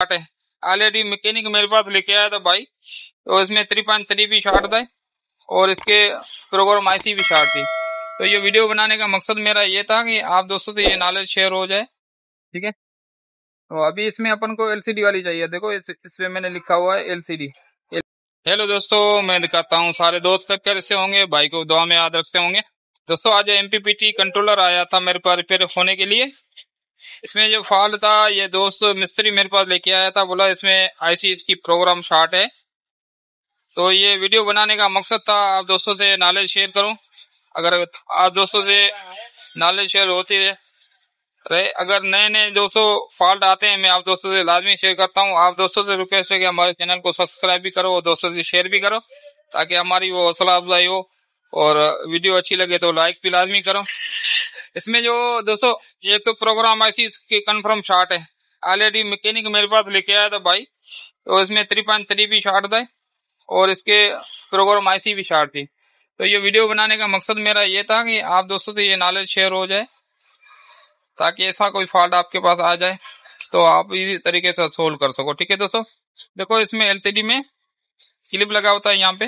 है। Already mechanic मेरे पास लेके आया था भाई, तो इसमें 3.3 भी शॉर्ट था और इसके प्रोग्राम आईसी भी शॉर्ट थी। तो ये वीडियो बनाने का मकसद मेरा ये था कि आप दोस्तों से ये नॉलेज शेयर हो जाए, ठीक है। तो अभी इसमें अपन को एलसीडी वाली चाहिए। देखो इसमें मैंने लिखा हुआ है एलसीडी। हेलो दोस्तों, मैं दिखाता हूँ सारे दोस्त कैसे होंगे, भाई को दुआ में याद रखते होंगे। दोस्तों आज एमपीपीटी कंट्रोलर आया था मेरे पास रिपेयर होने के लिए। इसमें जो फॉल्ट था ये दोस्त मिस्त्री मेरे पास लेके आया था, बोला इसमें आईसी इसकी प्रोग्राम शॉर्ट है। तो ये वीडियो बनाने का मकसद था आप दोस्तों से नॉलेज शेयर करूं। अगर आप दोस्तों से नॉलेज शेयर होती रहे, अगर नए नए दोस्तों फॉल्ट आते हैं मैं आप दोस्तों से लाजमी शेयर करता हूं। आप दोस्तों से रिक्वेस्ट है कि हमारे चैनल को सब्सक्राइब भी करो और दोस्तों से शेयर भी करो, ताकि हमारी वो हौसला अफजाई हो। और वीडियो अच्छी लगे तो लाइक भी लाजमी करो। इसमें जो दोस्तों एक तो प्रोग्राम आईसी की कंफर्म शॉर्ट है। ऑलरेडी मैकेनिक मेरे पास लेके आया था भाई, तो इसमें 3.3 भी शॉर्ट था और इसके प्रोग्राम आईसी भी शॉर्ट थी। तो ये वीडियो बनाने का मकसद मेरा ये था कि आप दोस्तों से ये नॉलेज शेयर हो जाए, ताकि ऐसा कोई फॉल्ट आपके पास आ जाए तो आप इसी तरीके से सोल्व कर सको, ठीक है दोस्तों। देखो इसमें एलसीडी में क्लिप लगा होता है, यहाँ पे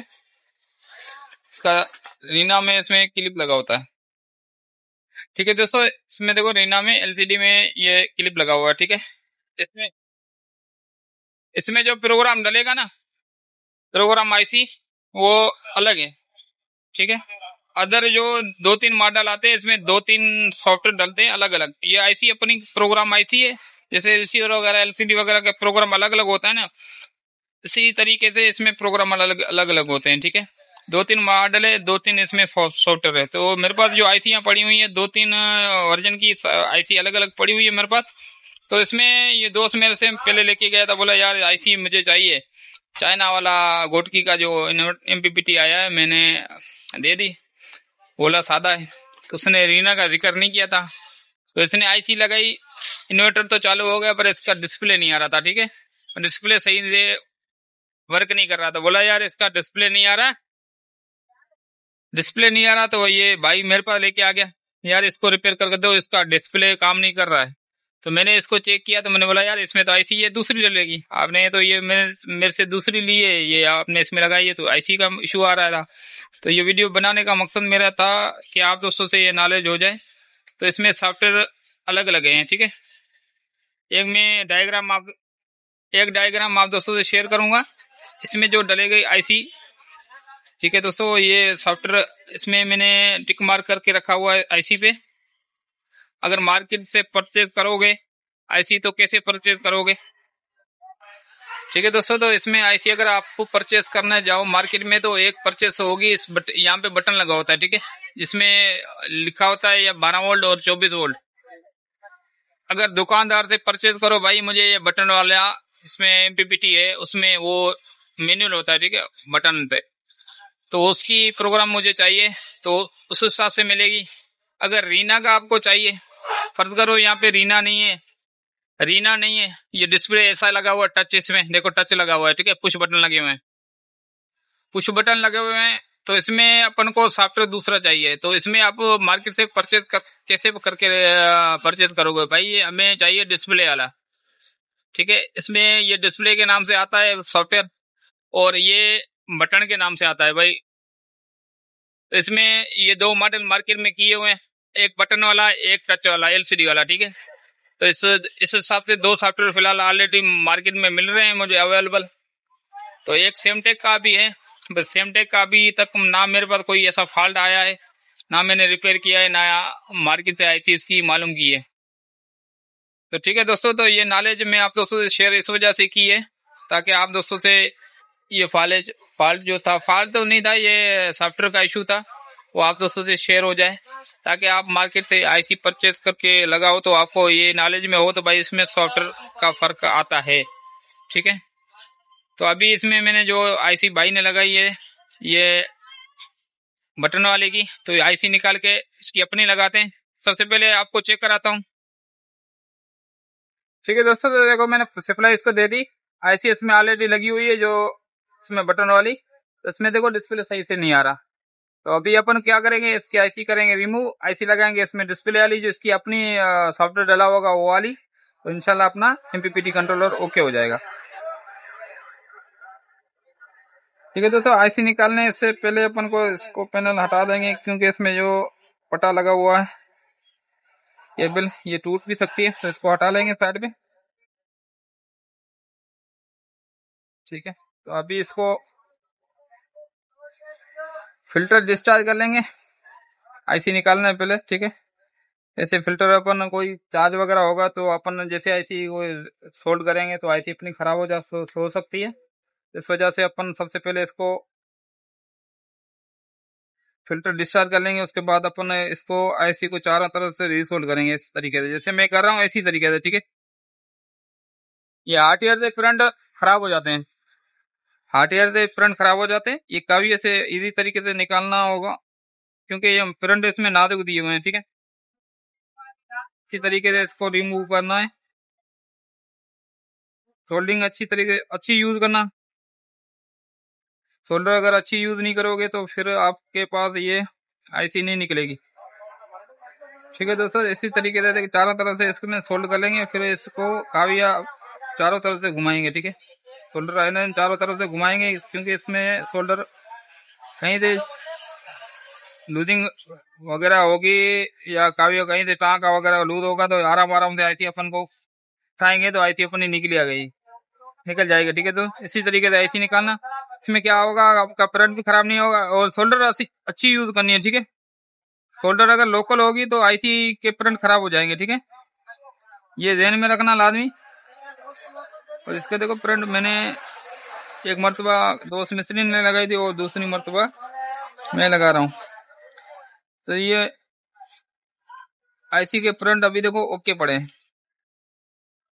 इसका रीना में इसमें क्लिप लगा होता है, ठीक है दोस्तों। इसमें देखो रीना में एलसीडी में ये क्लिप लगा हुआ है, ठीक है। इसमें इसमें जो प्रोग्राम डलेगा ना, प्रोग्राम आईसी वो अलग है, ठीक है। अदर जो 2-3 मॉडल आते हैं इसमें 2-3 सॉफ्टवेयर डलते हैं अलग अलग। ये आईसी अपनी प्रोग्राम आईसी है, जैसे रिसीवर वगैरह एलसीडी वगैरह का प्रोग्राम अलग अलग होता है ना, इसी तरीके से इसमें प्रोग्राम अलग अलग होते हैं, ठीक है। 2-3 मॉडल है, 2-3 इसमें सॉफ्टवेयर है। तो मेरे पास जो आईसी पड़ी हुई है 2-3 वर्जन की आईसी अलग अलग पड़ी हुई है मेरे पास। तो इसमें ये दोस्त मेरे से पहले लेके गया था, बोला यार आईसी मुझे चाहिए, चाइना वाला गोटकी का जो एमपीपीटी आया है मैंने दे दी, बोला सादा है। तो उसने रीना का जिक्र नहीं किया था, तो इसने आईसी लगाई, इन्वर्टर तो चालू हो गया पर इसका डिस्प्ले नहीं आ रहा था, ठीक है। डिस्प्ले सही से वर्क नहीं कर रहा था। बोला यार इसका डिस्प्ले नहीं आ रहा, डिस्प्ले नहीं आ रहा। तो ये भाई मेरे पास लेके आ गया, यार इसको रिपेयर कर दो, इसका डिस्प्ले काम नहीं कर रहा है। तो मैंने इसको चेक किया, तो मैंने बोला यार इसमें तो आईसी ये दूसरी डलेगी, आपने तो ये मेरे से दूसरी ली है, ये आपने इसमें लगाई है, तो आईसी का इशू आ रहा था। तो ये वीडियो बनाने का मकसद मेरा था कि आप दोस्तों से ये नॉलेज हो जाए। तो इसमें सॉफ्टवेयर अलग अलग हैं, ठीक है। एक डायग्राम आप दोस्तों से शेयर करूंगा, इसमें जो डलेगी आईसी, ठीक है दोस्तों। ये सॉफ्टवेयर इसमें मैंने टिक मार्क करके रखा हुआ है आईसी पे। अगर मार्केट से परचेज करोगे आईसी तो कैसे परचेज करोगे, ठीक है दोस्तों। तो इसमें आईसी अगर आपको परचेज करना जाओ मार्केट में तो एक परचेज होगी, इस यहाँ पे बटन लगा होता है, ठीक है, जिसमें लिखा होता है या 12 वोल्ट और 24 वोल्ट। अगर दुकानदार से परचेज करो भाई, मुझे ये बटन वाला इसमें एमपीपीटी है, उसमें वो मैनुअल होता है, ठीक है, बटन पे, तो उसकी प्रोग्राम मुझे चाहिए तो उस हिसाब से मिलेगी। अगर रीना का आपको चाहिए, फर्ज करो यहाँ पे रीना नहीं है, ये डिस्प्ले ऐसा लगा हुआ टच, इसमें देखो टच लगा हुआ है, ठीक है, पुश बटन लगे हुए हैं। तो इसमें अपन को सॉफ्टवेयर दूसरा चाहिए। तो इसमें आप मार्केट से कैसे करके परचेज करोगे भाई, हमें चाहिए डिस्प्ले वाला, ठीक है। इसमें ये डिस्प्ले के नाम से आता है सॉफ्टवेयर और ये बटन के नाम से आता है भाई। तो इसमें ये 2 मॉडल मार्केट में किए हुए हैं, एक बटन वाला एक टच वाला एलसीडी वाला, ठीक है। तो इस हिसाब से 2 सॉफ्टवेयर फिलहाल ऑलरेडी मार्केट में मिल रहे हैं मुझे अवेलेबल। तो एक सेमटेक का भी है, बस सेमटेक का अभी तक ना मेरे पास कोई ऐसा फॉल्ट आया है, ना मैंने रिपेयर किया है, ना मार्केट से आईसी इसकी मालूम की है। तो ठीक है दोस्तों, तो ये नॉलेज मैं आप दोस्तों से शेयर इस वजह से की है ताकि आप दोस्तों से ये फॉल्ट जो था, फॉल्ट तो नहीं था, ये सॉफ्टवेयर का इशू था, वो आप दोस्तों से शेयर हो जाए, ताकि आप मार्केट से आईसी परचेज करके लगाओ तो आपको ये नॉलेज में हो तो भाई इसमें सॉफ्टवेयर का फर्क आता है, ठीक है। तो अभी इसमें मैंने जो आईसी भाई ने लगाई है ये बटन वाले की, तो आईसी निकाल के इसकी अपनी लगाते हैं। सबसे पहले आपको चेक कराता हूँ, ठीक है दोस्तों। तो देखो मैंने सप्लाई इसको दे दी, आईसी इसमें ऑलरेडी लगी हुई है जो इसमें बटन वाली। तो इसमें देखो डिस्प्ले सही से नहीं आ रहा। तो अभी अपन क्या करेंगे, इसकी आईसी करेंगे रिमूव, आईसी लगाएंगे इसमें डिस्प्ले वाली जो इसकी अपनी सॉफ्टवेयर डला होगा वो वाली, तो इंशाल्लाह अपना MPPT कंट्रोलर ओके हो जाएगा। ठीक है दोस्तों, आईसी निकालने से पहले अपन को इसको पैनल हटा देंगे, क्योंकि इसमें जो पटा लगा हुआ है केबल ये टूट भी सकती है, तो इसको हटा लेंगे साइड में। ठीक है, तो अभी इसको फिल्टर डिस्चार्ज कर लेंगे आईसी निकालने से पहले। ठीक है, ऐसे फिल्टर अपन कोई चार्ज वगैरह होगा तो अपन जैसे आईसी वो सोल्ड करेंगे तो आईसी अपनी खराब हो सकती है। इस वजह से अपन सबसे पहले इसको फिल्टर डिस्चार्ज कर लेंगे, उसके बाद अपन इसको आईसी को चारों तरफ से रीसोल्ड करेंगे इस तरीके से, जैसे मैं कर रहा हूँ इसी तरीके से। ठीक है, ये हार्ड एयर से फ्रंट खराब हो जाते हैं, हार्ड एयर से फ्रंट खराब हो जाते हैं। ये काफी ऐसे इजी तरीके से निकालना होगा, क्योंकि ये फ्रंट इसमें नाजुक दिए हुए हैं। ठीक है, इसी तरीके से इसको रिमूव करना है, सोल्डिंग अच्छी यूज करना। सोल्डर अगर अच्छी यूज नहीं करोगे तो फिर आपके पास ये आईसी नहीं निकलेगी। ठीक है दोस्तों, इसी तरीके से चारों तरफ से इसको सोल्ड कर लेंगे, फिर इसको काविया चारों तरफ से घुमाएंगे। ठीक है, सोल्डर आयरन चारों तरफ से घुमाएंगे, क्योंकि इसमें सोल्डर कहीं से लूजिंग वगैरह होगी या काविया कहीं से टाँका वगैरह लूज होगा तो आराम आराम से आईसी अपन को उठाएंगे तो आईसी अपनी निकल जाएगी। ठीक है, तो इसी तरीके से आईसी निकालना। इसमें क्या होगा, आपका करंट भी खराब नहीं होगा और सोल्डर अच्छी यूज करनी है। ठीक है, सोल्डर अगर लोकल होगी तो आईसी के करंट खराब हो जाएंगे। ठीक है, ये ध्यान में रखना लाजमी। और इसके देखो करंट मैंने एक मरतबा दोस्त मिस्त्री ने लगाई थी और दूसरी मरतबा मैं लगा रहा हूँ, तो ये आईसी के करंट अभी देखो ओके पड़े हैं।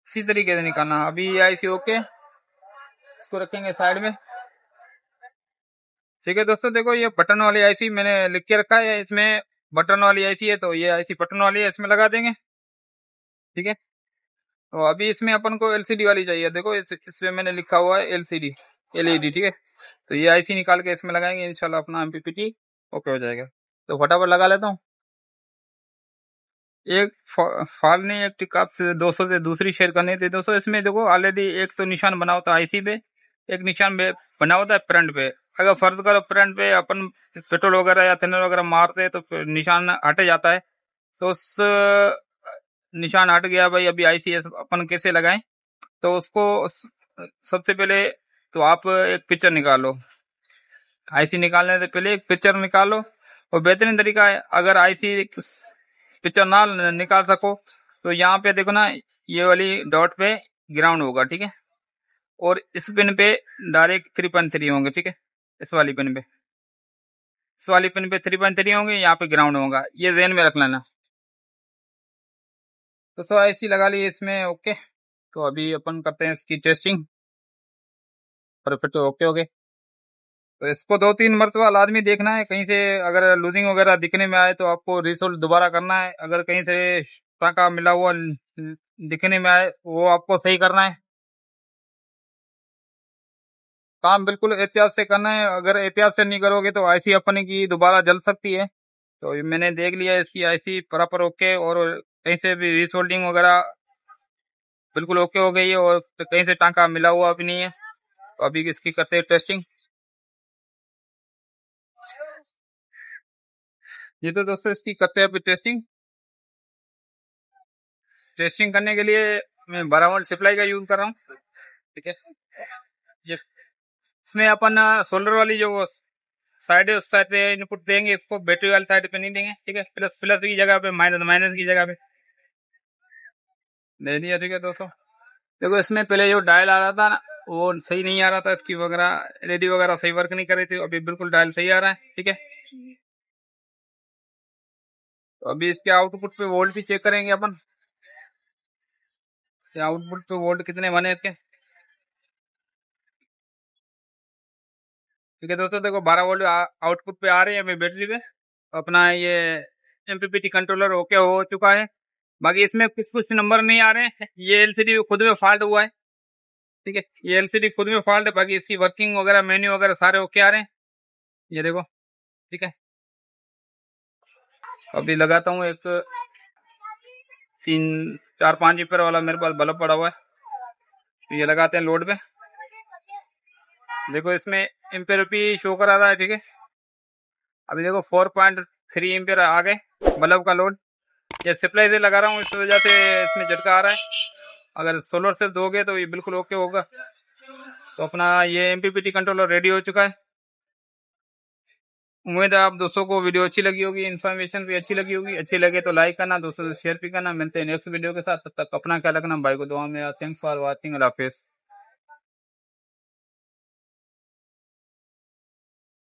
इसी तरीके से निकालना। अभी ये आईसी ओके, इसको रखेंगे साइड में। ठीक है दोस्तों, देखो ये बटन वाली आईसी मैंने लिख के रखा है, इसमें बटन वाली आईसी है, तो ये आईसी बटन वाली है, इसमें लगा देंगे। ठीक है, तो अभी इसमें अपन को एलसीडी वाली चाहिए। देखो इसमें मैंने लिखा हुआ है एलसीडी एलईडी। ठीक है, तो ये आईसी निकाल के इसमें लगाएंगे, इंशाल्लाह अपना एमपीपीटी ओके हो जाएगा। तो फटाफट लगा लेता हूँ। एक फाल नहीं, एक टिक आपसे दोस्तों से दूसरी शेयर करनी थी। दोस्तों इसमें देखो ऑलरेडी एक तो निशान बना होता है आईसी पे, एक निशान बना होता है फ्रंट पे। अगर फर्ज करो फ्रंट पे अपन पेट्रोल वगैरह या थिनर वगैरह मारते हैं तो निशान हट जाता है, तो उस निशान हट गया भाई, अभी आईसी अपन कैसे लगाएं। तो उसको सबसे पहले तो आप एक पिक्चर निकालो, आईसी निकालने से पहले एक पिक्चर निकालो। और बेहतरीन तरीका है, अगर आईसी पिक्चर ना निकाल सको तो यहाँ पे देखो ना, ये वाली डॉट पे ग्राउंड होगा। ठीक है, और इस पिन पे डायरेक्ट 3.3 होंगे। ठीक है, इस वाली पिन पे 3.3 होंगे, यहाँ पे ग्राउंड होगा, ये ध्यान में रख लेना। तो सो आईसी लगा ली इसमें ओके। तो अभी अपन करते हैं इसकी टेस्टिंग। परफेक्ट ओके हो गए, तो इसको 2-3 मरतबा लाजमी देखना है। कहीं से अगर लूजिंग वगैरह दिखने में आए तो आपको रिसोल्व दोबारा करना है। अगर कहीं से टाका मिला हुआ दिखने में आए वो आपको सही करना है। काम बिल्कुल एहतियात से करना है, अगर एहतियात से नहीं करोगे तो आईसी अपने की दोबारा जल सकती है। तो मैंने देख लिया इसकी आईसी प्रॉपर ओके, और कहीं से भी रिसोल्डिंग वगैरह बिल्कुल ओके हो गई है, और कहीं से टाका मिला हुआ भी नहीं है। तो अभी इसकी करते हैं टेस्टिंग। ये तो दोस्तों इसकी करते हैं अभी टेस्टिंग। टेस्टिंग करने के लिए मैं 12 वोल्ट सप्लाई का यूज कर रहा हूँ। ठीक है, ये इसमें अपन सोल्डर वाली जो साइड है उस साइड पे इनपुट देंगे, इसको बैटरी वाली साइड पे नहीं देंगे। ठीक है, प्लस प्लस की जगह पे माइनस की जगह पे दे दिया। ठीक है दोस्तों, देखो इसमें पहले जो डायल आ रहा था ना वो सही नहीं आ रहा था, इसकी वगैरह एलईडी वगैरह सही वर्क नहीं कर रही थी। अभी बिल्कुल डायल सही आ रहा है। ठीक है, तो अभी इसके आउटपुट पे वोल्ट भी चेक करेंगे अपन, आउटपुट पे वोल्ट कितने बने इसके। ठीक है दोस्तों, देखो 12 वोल्ट आउटपुट पे आ रहे हैं अभी बैटरी पे। अपना ये एमपीपीटी कंट्रोलर ओके हो चुका है। बाकी इसमें कुछ नंबर नहीं आ रहे हैं, ये एलसीडी खुद में फॉल्ट हुआ है। ठीक है, ये एलसीडी खुद में फॉल्ट है, बाकी इसकी वर्किंग वगैरह मेन्यू वगैरह सारे ओके आ रहे हैं। ये देखो। ठीक है, अभी लगाता हूँ एक 3 4-5 एम्पीयर वाला मेरे पास बल्ब पड़ा हुआ है। तो ये लगाते हैं लोड पे। देखो इसमें एम्पीयर भी शो करा रहा है, ठीक है। अभी देखो 4.3 एम्पीयर आ गए बल्ब का लोड। ये सप्लाई से लगा रहा हूँ, इस वजह से इसमें झटका आ रहा है। अगर सोलर से दोगे तो ये बिल्कुल ओके होगा। तो अपना ये एमपीपीटी कंट्रोलर रेडी हो चुका है। उम्मीद है आप दोस्तों को वीडियो अच्छी लगी होगी, इन्फॉर्मेशन भी अच्छी लगी होगी। अच्छी लगे तो लाइक करना, दोस्तों से शेयर भी करना। मिलते हैं नेक्स्ट वीडियो के साथ, तब तक अपना ख्याल रखना, भाई को दुआ में। थैंक्स फॉर वॉचिंग, अल्लाह हाफिज़।